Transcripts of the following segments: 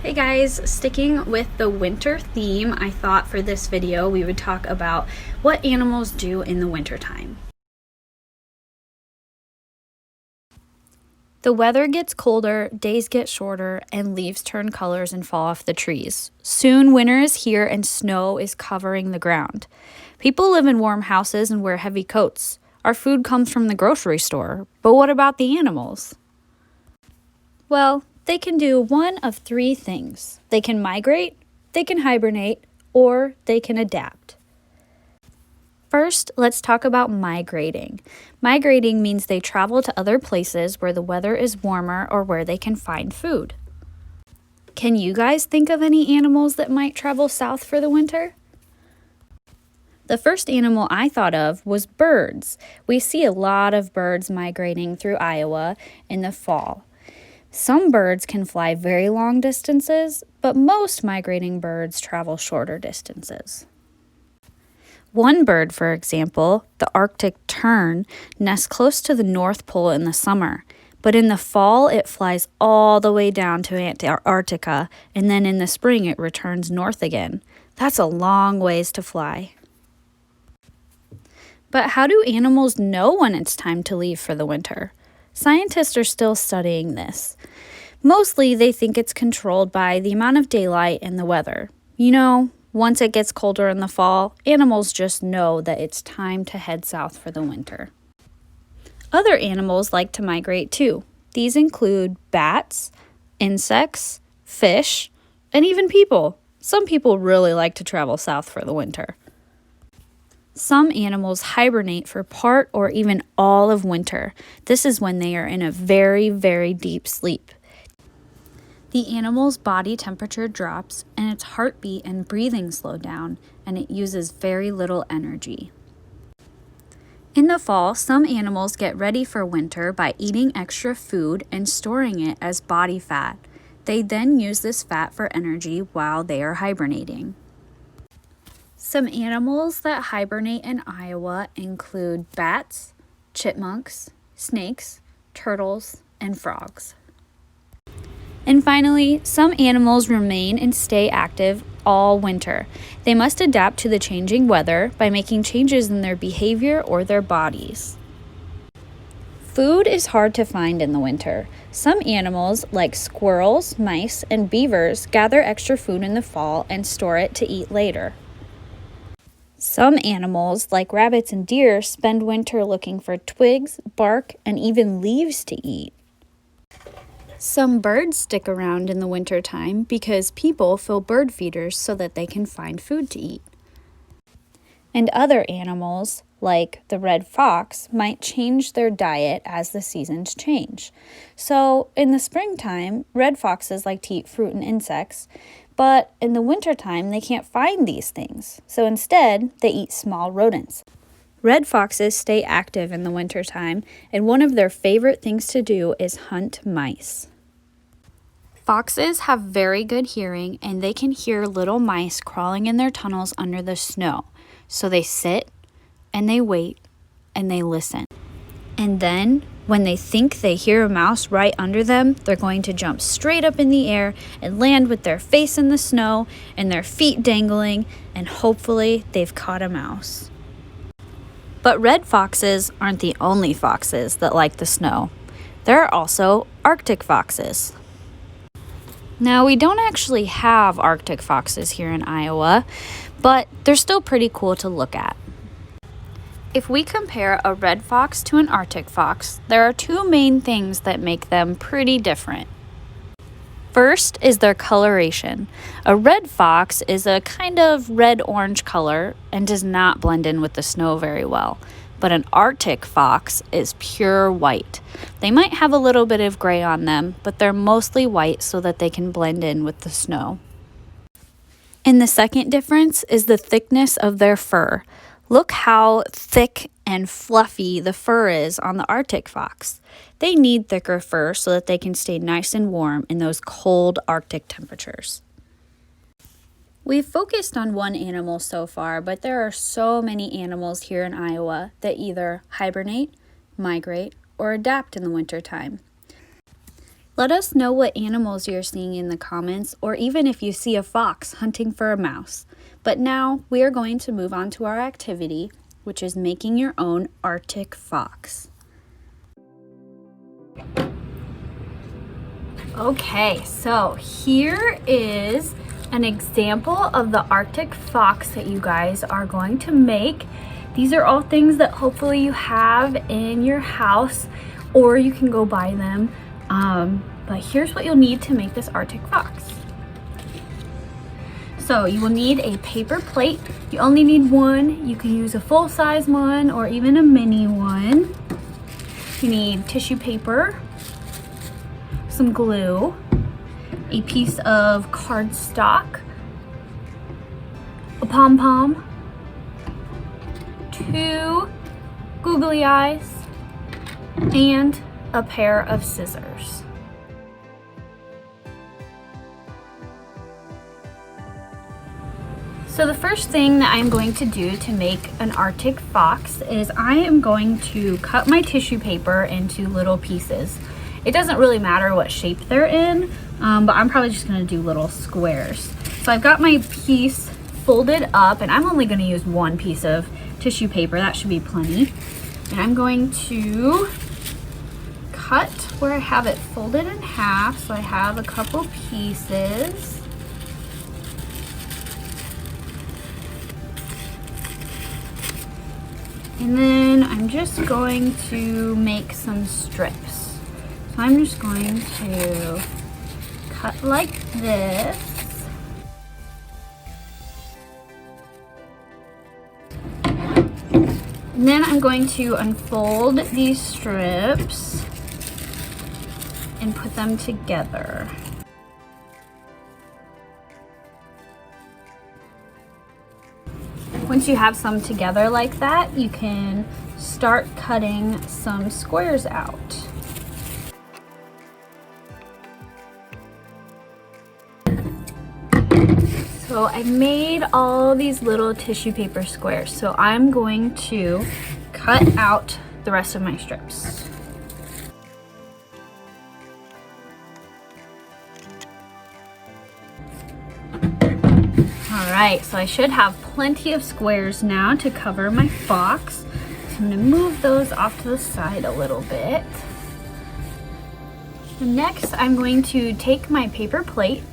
Hey guys, sticking with the winter theme, I thought for this video we would talk about what animals do in the wintertime. The weather gets colder, days get shorter, and leaves turn colors and fall off the trees. Soon winter is here and snow is covering the ground. People live in warm houses and wear heavy coats. Our food comes from the grocery store, but what about the animals? Well, they can do one of three things. They can migrate, they can hibernate, or they can adapt. First, let's talk about migrating. Migrating means they travel to other places where the weather is warmer or where they can find food. Can you guys think of any animals that might travel south for the winter? The first animal I thought of was birds. We see a lot of birds migrating through Iowa in the fall. Some birds can fly very long distances, but most migrating birds travel shorter distances. One bird, for example, the Arctic tern, nests close to the North Pole in the summer, but in the fall it flies all the way down to Antarctica, and then in the spring it returns north again. That's a long ways to fly. But how do animals know when it's time to leave for the winter? Scientists are still studying this. Mostly, they think it's controlled by the amount of daylight and the weather. Once it gets colder in the fall, animals just know that it's time to head south for the winter. Other animals like to migrate too. These include bats, insects, fish, and even people. Some people really like to travel south for the winter. Some animals hibernate for part or even all of winter. This is when they are in a very, very deep sleep. The animal's body temperature drops and its heartbeat and breathing slow down, and it uses very little energy. In the fall, some animals get ready for winter by eating extra food and storing it as body fat. They then use this fat for energy while they are hibernating. Some animals that hibernate in Iowa include bats, chipmunks, snakes, turtles, and frogs. And finally, some animals remain and stay active all winter. They must adapt to the changing weather by making changes in their behavior or their bodies. Food is hard to find in the winter. Some animals, like squirrels, mice, and beavers, gather extra food in the fall and store it to eat later. Some animals, like rabbits and deer, spend winter looking for twigs, bark, and even leaves to eat. Some birds stick around in the wintertime because people fill bird feeders so that they can find food to eat. And other animals, like the red fox, might change their diet as the seasons change. So in the springtime, red foxes like to eat fruit and insects, but in the wintertime, they can't find these things. So instead, they eat small rodents. Red foxes stay active in the wintertime, and one of their favorite things to do is hunt mice. Foxes have very good hearing, and they can hear little mice crawling in their tunnels under the snow. So they sit, and they wait, and they listen. And then, when they think they hear a mouse right under them, they're going to jump straight up in the air and land with their face in the snow and their feet dangling, and hopefully they've caught a mouse. But red foxes aren't the only foxes that like the snow. There are also Arctic foxes. Now, we don't actually have Arctic foxes here in Iowa, but they're still pretty cool to look at. If we compare a red fox to an Arctic fox, there are two main things that make them pretty different. First is their coloration. A red fox is a kind of red-orange color and does not blend in with the snow very well. But an Arctic fox is pure white. They might have a little bit of gray on them, but they're mostly white so that they can blend in with the snow. And the second difference is the thickness of their fur. Look how thick and fluffy the fur is on the Arctic fox. They need thicker fur so that they can stay nice and warm in those cold Arctic temperatures. We've focused on one animal so far, but there are so many animals here in Iowa that either hibernate, migrate, or adapt in the wintertime. Let us know what animals you're seeing in the comments, or even if you see a fox hunting for a mouse. But now we are going to move on to our activity, which is making your own Arctic fox. Okay, so here is an example of the Arctic fox that you guys are going to make. These are all things that hopefully you have in your house, or you can go buy them. But here's what you'll need to make this Arctic fox. So you will need a paper plate. You only need one. You can use a full-size one or even a mini one. You need tissue paper, some glue, a piece of cardstock, a pom-pom, 2 googly eyes, and a pair of scissors. So the first thing that I'm going to do to make an Arctic fox is I am going to cut my tissue paper into little pieces. It doesn't really matter what shape they're in, but I'm probably just gonna do little squares. So I've got my piece folded up, and I'm only gonna use one piece of tissue paper. That should be plenty. And I'm going to cut where I have it folded in half, so I have a couple pieces. And then I'm just going to make some strips. So I'm just going to cut like this. And then I'm going to unfold these strips and put them together. Once you have some together like that, you can start cutting some squares out. So I made all these little tissue paper squares, so I'm going to cut out the rest of my strips. Alright, so I should have plenty of squares now to cover my fox. So I'm going to move those off to the side a little bit. And next, I'm going to take my paper plate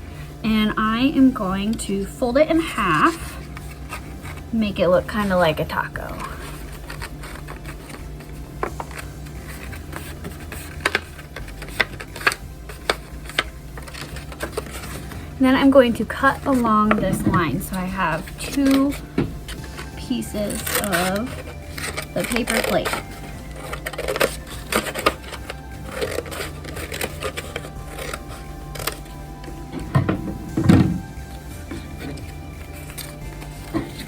and I am going to fold it in half, make it look kind of like a taco. And then I'm going to cut along this line. So I have 2 pieces of the paper plate.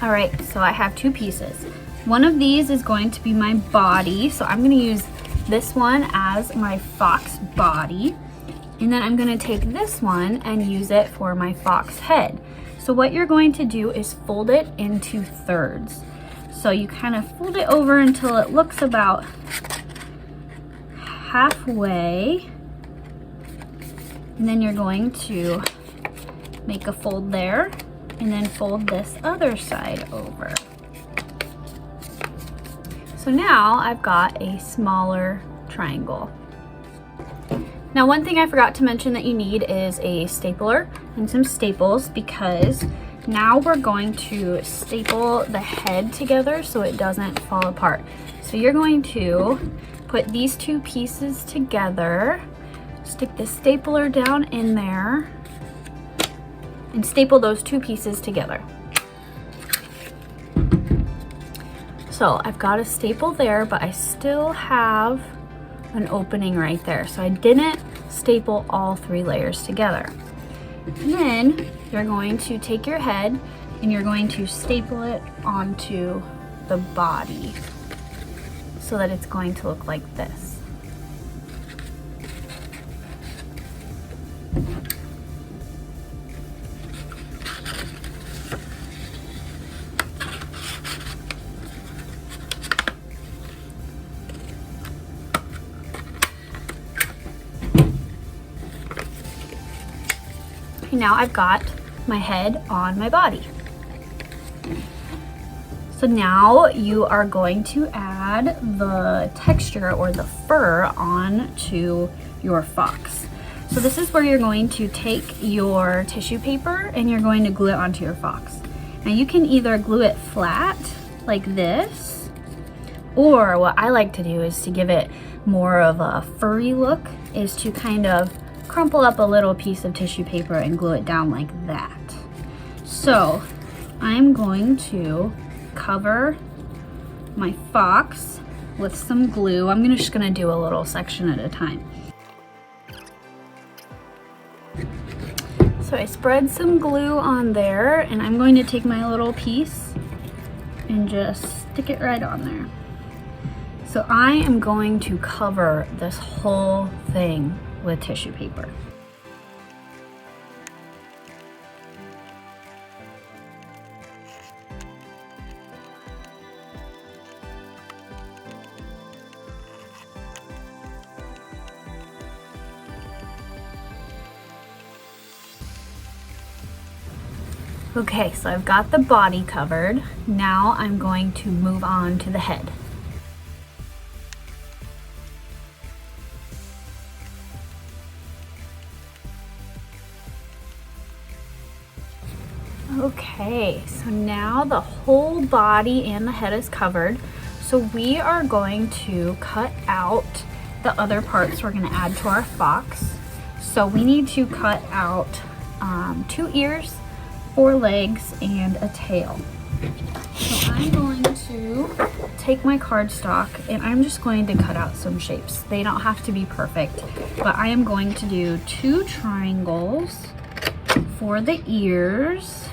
All right, so I have 2 pieces. One of these is going to be my body. So I'm gonna use this one as my fox body. And then I'm gonna take this one and use it for my fox head. So what you're going to do is fold it into thirds. So you kind of fold it over until it looks about halfway. And then you're going to make a fold there and then fold this other side over. So now I've got a smaller triangle. Now, one thing I forgot to mention that you need is a stapler and some staples, because now we're going to staple the head together so it doesn't fall apart. So you're going to put these 2 pieces together, stick the stapler down in there, and staple those 2 pieces together. So I've got a staple there, but I still have an opening right there. So I didn't staple all 3 layers together. And then you're going to take your head and you're going to staple it onto the body so that it's going to look like this. Okay, now I've got my head on my body. So now you are going to add the texture or the fur onto your fox. So this is where you're going to take your tissue paper and you're going to glue it onto your fox. Now you can either glue it flat like this, or what I like to do is to give it more of a furry look, is to kind of crumple up a little piece of tissue paper and glue it down like that. So I'm going to cover my fox with some glue. I'm just gonna do a little section at a time. So I spread some glue on there, and I'm going to take my little piece and just stick it right on there. So I am going to cover this whole thing with tissue paper. Okay, so I've got the body covered. Now I'm going to move on to the head. Okay, so now the whole body and the head is covered. So we are going to cut out the other parts we're going to add to our fox. So we need to cut out 2 ears, 4 legs, and a tail. So I'm going to take my cardstock and I'm just going to cut out some shapes. They don't have to be perfect, but I am going to do 2 triangles for the ears.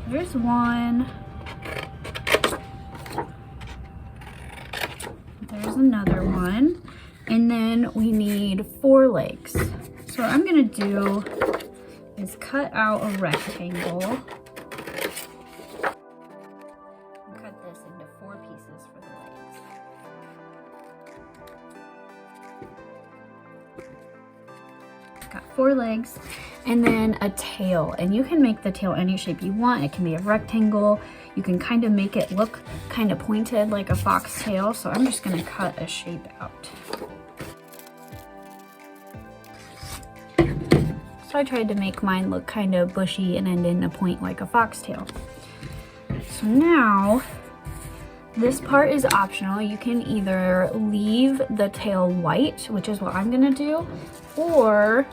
There's one. There's another one. And then we need 4 legs. So what I'm gonna do is cut out a rectangle. Cut this into 4 pieces for the legs. Got 4 legs and then a tail, and you can make the tail any shape you want. It can be a rectangle. You can kind of make it look kind of pointed like a fox tail. So I'm just gonna cut a shape out. So I tried to make mine look kind of bushy and end in a point like a foxtail. So now, this part is optional. You can either leave the tail white, which is what I'm gonna do, or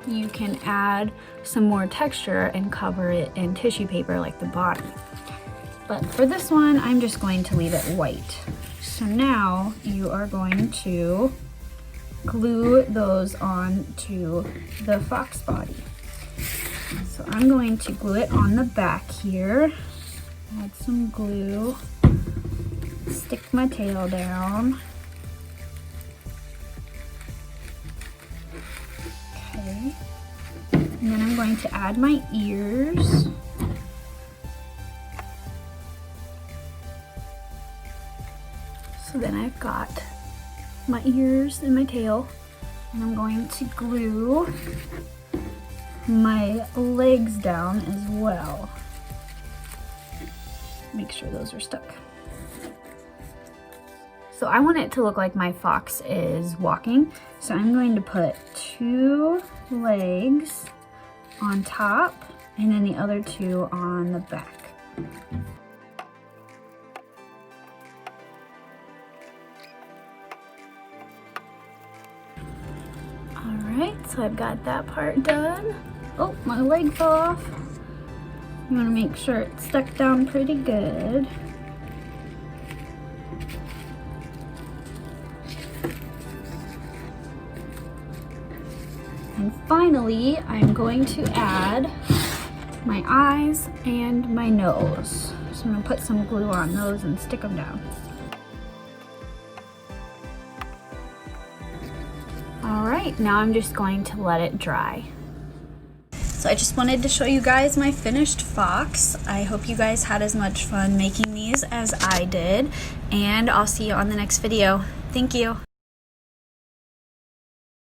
you can add some more texture and cover it in tissue paper like the body. But for this one, I'm just going to leave it white. So now you are going to glue those on to the fox body. So I'm going to glue it on the back here. Add some glue. Stick my tail down. Okay. And then I'm going to add my ears. So then I've got my ears and my tail, and I'm going to glue my legs down as well. Make sure those are stuck. So I want it to look like my fox is walking, so I'm going to put 2 legs on top and then the other 2 on the back. Alright, so I've got that part done. Oh, my leg fell off. You want to make sure it's stuck down pretty good. And finally, I'm going to add my eyes and my nose. So I'm going to put some glue on those and stick them down. Alright, now I'm just going to let it dry. So I just wanted to show you guys my finished fox. I hope you guys had as much fun making these as I did, and I'll see you on the next video. Thank you.